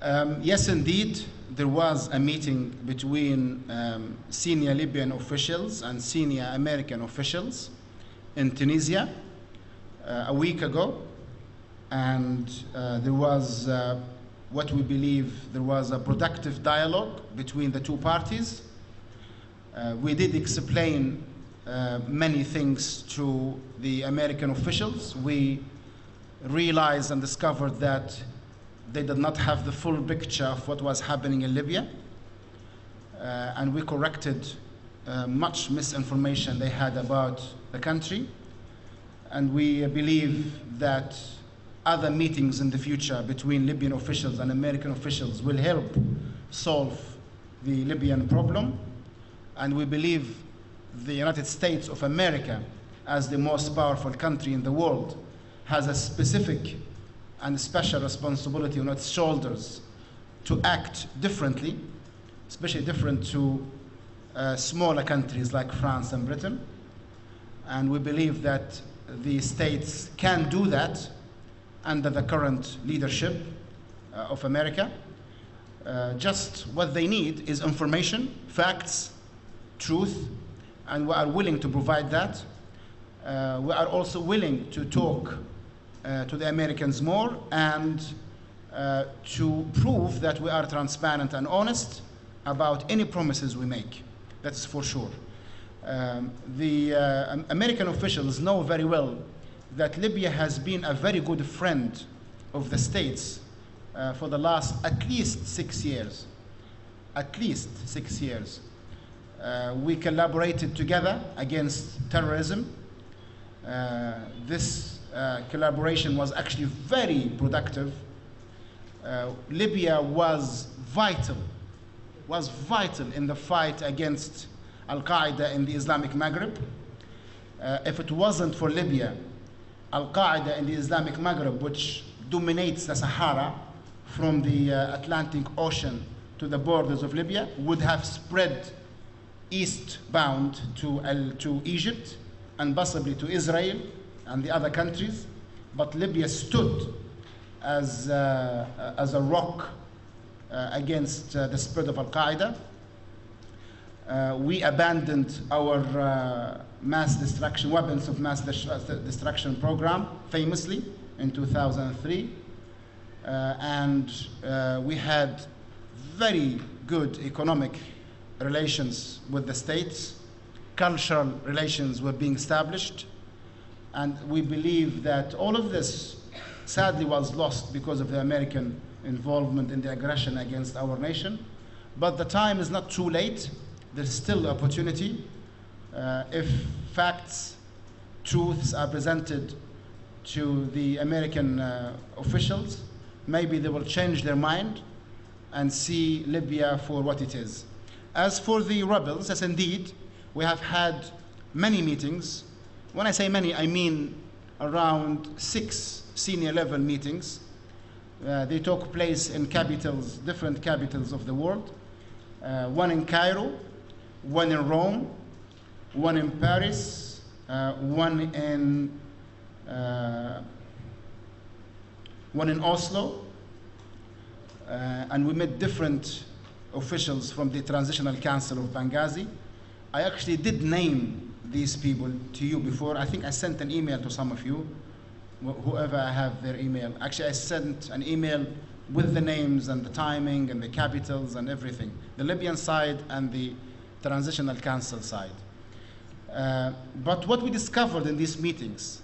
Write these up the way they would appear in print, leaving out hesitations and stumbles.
Yes, indeed, there was a meeting between senior Libyan officials and senior American officials in Tunisia a week ago, and there was what we believe there was a productive dialogue between the two parties. We did explain many things to the American officials. We realized and discovered that they did not have the full picture of what was happening in Libya, and we corrected much misinformation they had about the country. And we believe that other meetings in the future between Libyan officials and American officials will help solve the Libyan problem. And we believe the United States of America, as the most powerful country in the world, has a specific and special responsibility on its shoulders to act differently, especially different to smaller countries like France and Britain. And we believe that the states can do that under the current leadership of America. Just what they need is information, facts, truth, and we are willing to provide that. We are also willing to talk to the Americans more and to prove that we are transparent and honest about any promises we make. That's for sure. The American officials know very well that Libya has been a very good friend of the states for the last at least 6 years. At least 6 years. We collaborated together against terrorism. This collaboration was actually very productive. Libya was vital in the fight against Al-Qaeda in the Islamic Maghreb. If it wasn't for Libya, Al-Qaeda in the Islamic Maghreb, which dominates the Sahara from the Atlantic Ocean to the borders of Libya, would have spread eastbound to Egypt and possibly to Israel and the other countries. But Libya stood as a rock against the spread of Al-Qaeda. We abandoned our mass destruction, weapons of mass destruction program, famously, in 2003. And we had very good economic relations with the states. Cultural relations were being established. And we believe that all of this sadly was lost because of the American involvement in the aggression against our nation. But the time is not too late. There's still opportunity. If facts, truths are presented to the American officials, maybe they will change their mind and see Libya for what it is. As for the rebels, yes, indeed, we have had many meetings. When I say many, I mean around 6 senior level meetings. They took place in capitals, different capitals of the world. One in Cairo, one in Rome, one in Paris, one in Oslo, and we met different officials from the Transitional Council of Benghazi. I actually did name these people to you before. I think I sent an email to some of you, whoever I have their email. Actually, I sent an email with the names and the timing and the capitals and everything, the Libyan side and the Transitional Council side. But what we discovered in these meetings,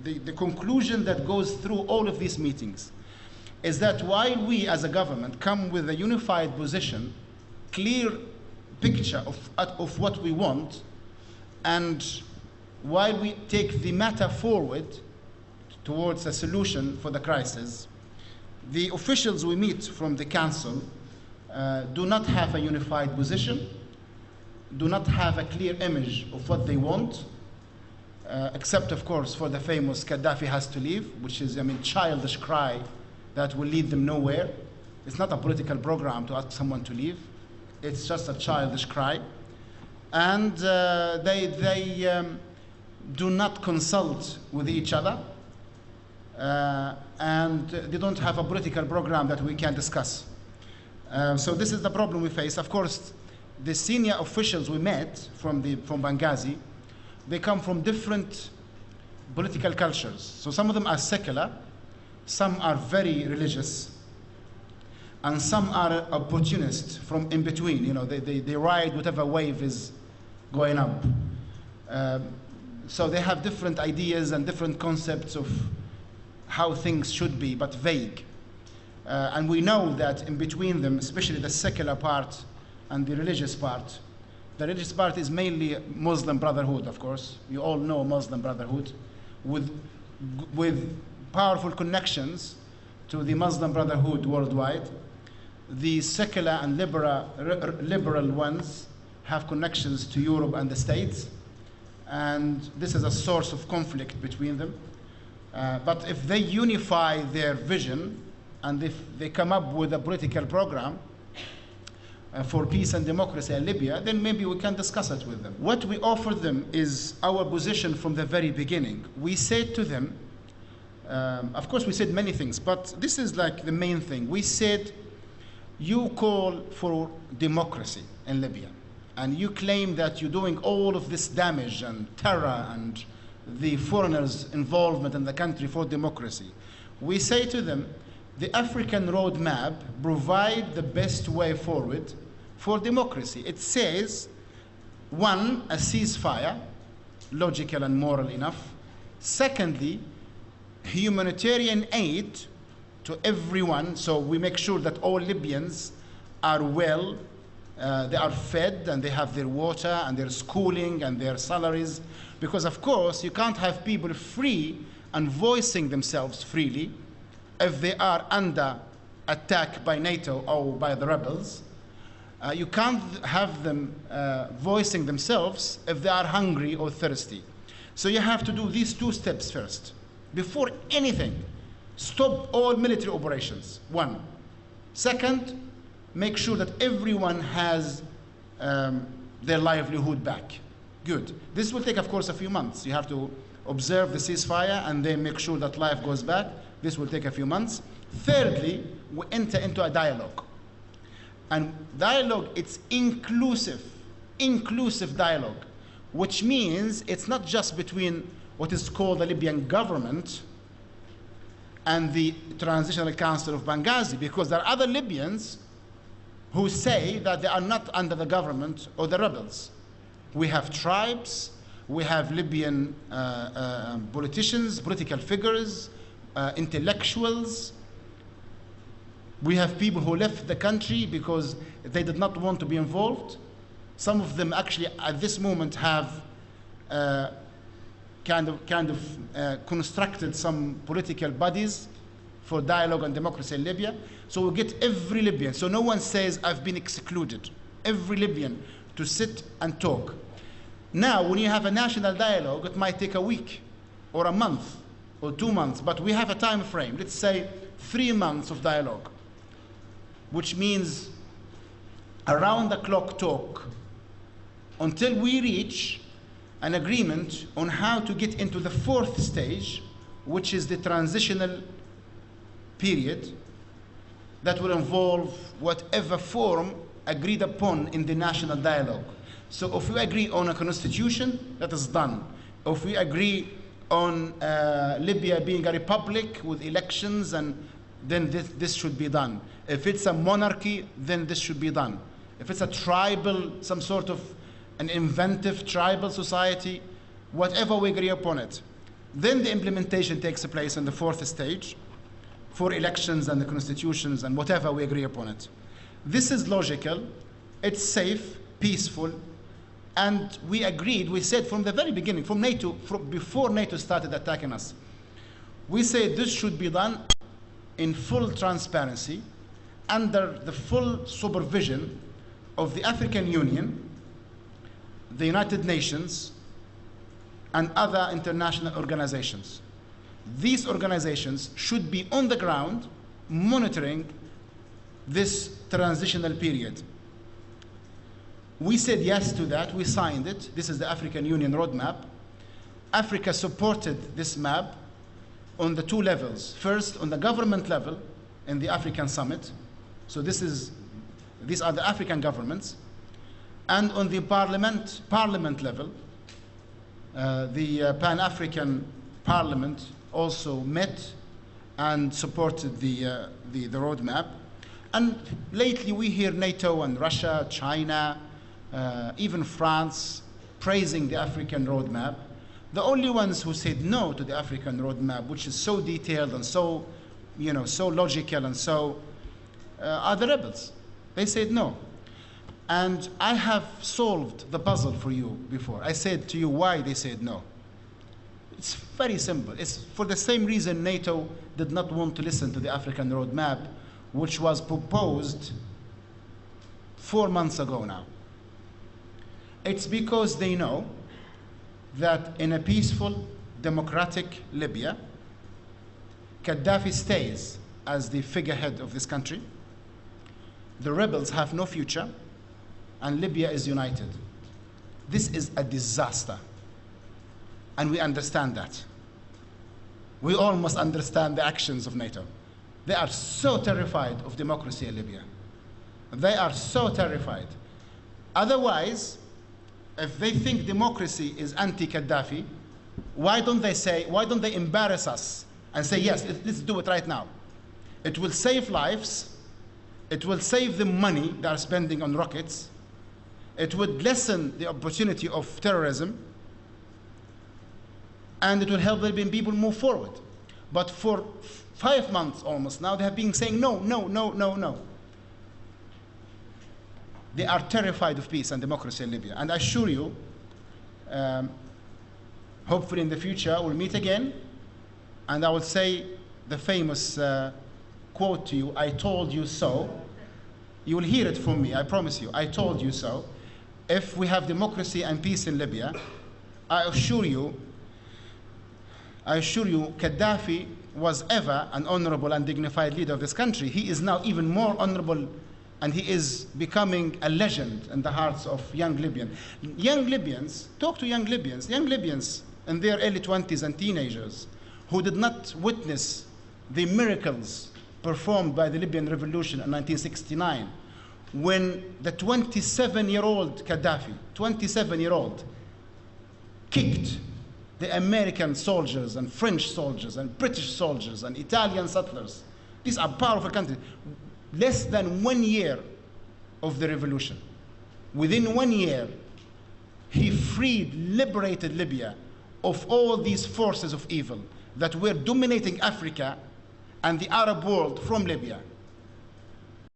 the conclusion that goes through all of these meetings, is that while we as a government come with a unified position, clear picture of what we want, and while we take the matter forward towards a solution for the crisis, the officials we meet from the council do not have a unified position, do not have a clear image of what they want, except of course for the famous Gaddafi has to leave, which is, childish cry that will lead them nowhere. It's not a political program to ask someone to leave. It's just a childish cry. And they do not consult with each other. and they don't have a political program that we can discuss. So this is the problem we face. Of course, the senior officials we met from Benghazi, they come from different political cultures. So some of them are secular, some are very religious, and some are opportunists from in between. You know, they ride whatever wave is going up. So they have different ideas and different concepts of how things should be, but vague. And we know that in between them, especially the secular part and the religious part, the religious part is mainly Muslim Brotherhood, of course. You all know Muslim Brotherhood, with powerful connections to the Muslim Brotherhood worldwide. The secular and liberal ones have connections to Europe and the States, and this is a source of conflict between them. But if they unify their vision, and if they come up with a political program for peace and democracy in Libya, then maybe we can discuss it with them. What we offer them is our position from the very beginning. We said to them, of course we said many things, but this is like the main thing. We said, you call for democracy in Libya, and you claim that you're doing all of this damage and terror and the foreigners' involvement in the country for democracy. We say to them, the African roadmap provides the best way forward for democracy. It says, one, a ceasefire, logical and moral enough. Secondly, humanitarian aid to everyone, so we make sure that all Libyans are well, they are fed and they have their water and their schooling and their salaries. Because of course, you can't have people free and voicing themselves freely if they are under attack by NATO or by the rebels. You can't have them voicing themselves if they are hungry or thirsty. So you have to do these two steps first. Before anything, stop all military operations, one. Second, make sure that everyone has their livelihood back. Good. This will take, of course, a few months. You have to observe the ceasefire and then make sure that life goes back. This will take a few months. Thirdly, we enter into a dialogue. And dialogue, it's inclusive dialogue, which means it's not just between what is called the Libyan government and the Transitional Council of Benghazi, because there are other Libyans who say that they are not under the government or the rebels. We have tribes, we have Libyan politicians, political figures, intellectuals. We have people who left the country because they did not want to be involved. Some of them actually at this moment have constructed some political bodies for dialogue and democracy in Libya. So we get every Libyan. So no one says, I've been excluded. Every Libyan to sit and talk. Now, when you have a national dialogue, it might take a week or a month or 2 months, but we have a time frame. Let's say 3 months of dialogue, which means around the clock talk until we reach an agreement on how to get into the 4th stage, which is the transitional period that will involve whatever form agreed upon in the national dialogue. So if we agree on a constitution, that is done. If we agree on Libya being a republic with elections, and then this should be done. If it's a monarchy, then this should be done. If it's a tribal, some sort of an inventive tribal society, whatever we agree upon it, then the implementation takes place in the 4th stage for elections and the constitutions and whatever we agree upon it. This is logical, it's safe, peaceful, and we agreed, we said from the very beginning, from NATO, before NATO started attacking us, we said this should be done in full transparency, under the full supervision of the African Union, the United Nations, and other international organizations. These organizations should be on the ground monitoring this transitional period. We said yes to that, we signed it. This is the African Union roadmap. Africa supported this map. on the two levels. First, on the government level in the African Summit. So these are the African governments. And on the parliament level, the Pan-African Parliament also met and supported the roadmap. And lately we hear NATO and Russia, China, even France praising the African roadmap. The only ones who said no to the African roadmap, which is so detailed and so, so logical and so, are the rebels. They said no. And I have solved the puzzle for you before. I said to you why they said no. It's very simple. It's for the same reason NATO did not want to listen to the African roadmap, which was proposed 4 months ago now. It's because they know that in a peaceful, democratic Libya, Gaddafi stays as the figurehead of this country, the rebels have no future, and Libya is united. This is a disaster, and we understand that. We almost understand the actions of NATO. They are so terrified of democracy in Libya. They are so terrified. Otherwise, if they think democracy is anti-Gaddafi, why don't they embarrass us and say, yes, let's do it right now? It will save lives. It will save them money they are spending on rockets. It would lessen the opportunity of terrorism. And it will help the Libyan people move forward. But for 5 months almost now, they have been saying no, no, no, no, no. They are terrified of peace and democracy in Libya. And I assure you, hopefully in the future, we'll meet again, and I will say the famous quote to you, I told you so. You will hear it from me, I promise you, I told you so. If we have democracy and peace in Libya, I assure you, Gaddafi was ever an honorable and dignified leader of this country. He is now even more honorable, and he is becoming a legend in the hearts of young Libyans. Young Libyans, talk to young Libyans in their early 20s and teenagers who did not witness the miracles performed by the Libyan revolution in 1969, when the 27-year-old Gaddafi, 27-year-old, kicked the American soldiers and French soldiers and British soldiers and Italian settlers. These are powerful countries. Less than 1 year of the revolution. Within 1 year, he liberated Libya of all these forces of evil that were dominating Africa and the Arab world from Libya.